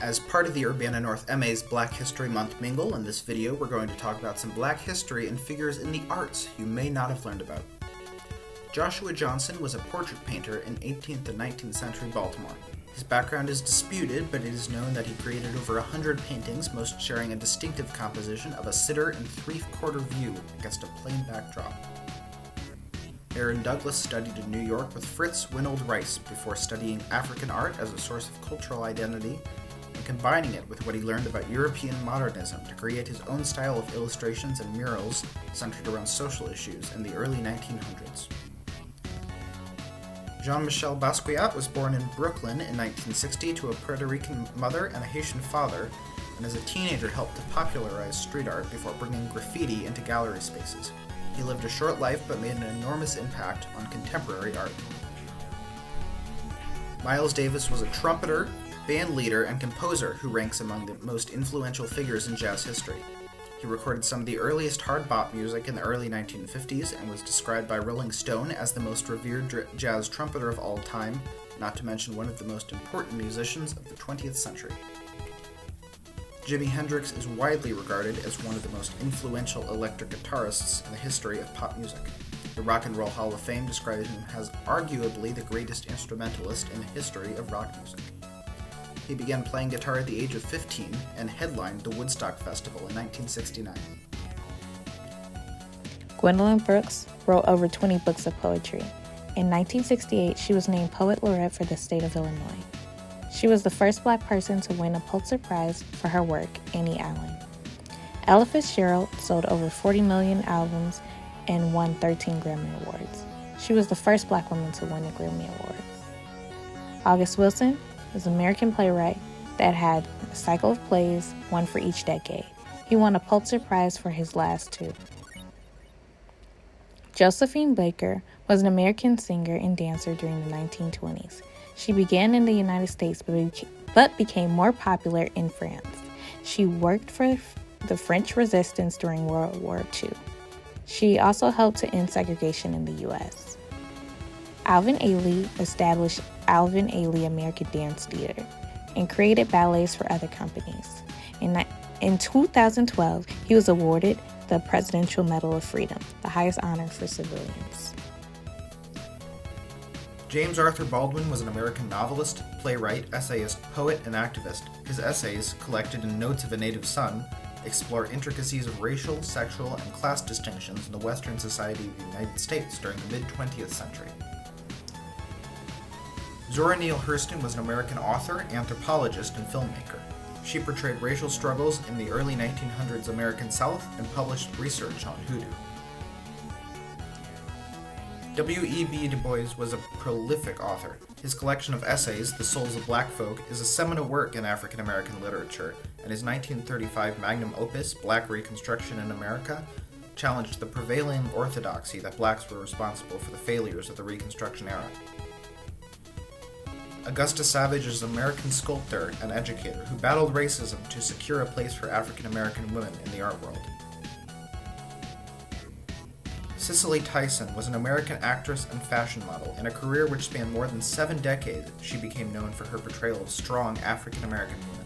As part of the Urbana North MA's Black History Month Mingle, in this video we're going to talk about some Black history and figures in the arts you may not have learned about. Joshua Johnson was a portrait painter in 18th and 19th century Baltimore. His background is disputed, but it is known that he created over 100 paintings, most sharing a distinctive composition of a sitter in three-quarter view against a plain backdrop. Aaron Douglas studied in New York with Fritz Winold Rice before studying African art as a source of cultural identity and combining it with what he learned about European modernism to create his own style of illustrations and murals centered around social issues in the early 1900s. Jean-Michel Basquiat was born in Brooklyn in 1960 to a Puerto Rican mother and a Haitian father, and as a teenager helped to popularize street art before bringing graffiti into gallery spaces. He lived a short life but made an enormous impact on contemporary art. Miles Davis was a trumpeter, band leader, and composer who ranks among the most influential figures in jazz history. He recorded some of the earliest hard bop music in the early 1950s and was described by Rolling Stone as the most revered jazz trumpeter of all time, not to mention one of the most important musicians of the 20th century. Jimi Hendrix is widely regarded as one of the most influential electric guitarists in the history of pop music. The Rock and Roll Hall of Fame describes him as arguably the greatest instrumentalist in the history of rock music. He began playing guitar at the age of 15 and headlined the Woodstock Festival in 1969. Gwendolyn Brooks wrote over 20 books of poetry. In 1968, she was named Poet Laureate for the state of Illinois. She was the first Black person to win a Pulitzer Prize for her work, Annie Allen. Ella Fitzgerald sold over 40 million albums and won 13 Grammy Awards. She was the first Black woman to win a Grammy Award. August Wilson was an American playwright that had a cycle of plays, one for each decade. He won a Pulitzer Prize for his last two. Josephine Baker was an American singer and dancer during the 1920s. She began in the United States but became more popular in France. She worked for the French Resistance during World War II. She also helped to end segregation in the U.S. Alvin Ailey established Alvin Ailey American Dance Theater and created ballets for other companies. In 2012, he was awarded the Presidential Medal of Freedom, the highest honor for civilians. James Arthur Baldwin was an American novelist, playwright, essayist, poet, and activist. His essays, collected in Notes of a Native Son, explore intricacies of racial, sexual, and class distinctions in the Western society of the United States during the mid-20th century. Zora Neale Hurston was an American author, anthropologist, and filmmaker. She portrayed racial struggles in the early 1900s American South and published research on hoodoo. W.E.B. Du Bois was a prolific author. His collection of essays, The Souls of Black Folk, is a seminal work in African American literature, and his 1935 magnum opus, Black Reconstruction in America, challenged the prevailing orthodoxy that blacks were responsible for the failures of the Reconstruction era. Augusta Savage is an American sculptor and educator who battled racism to secure a place for African American women in the art world. Cicely Tyson was an American actress and fashion model. In a career which spanned more than 7 decades, she became known for her portrayal of strong African American women.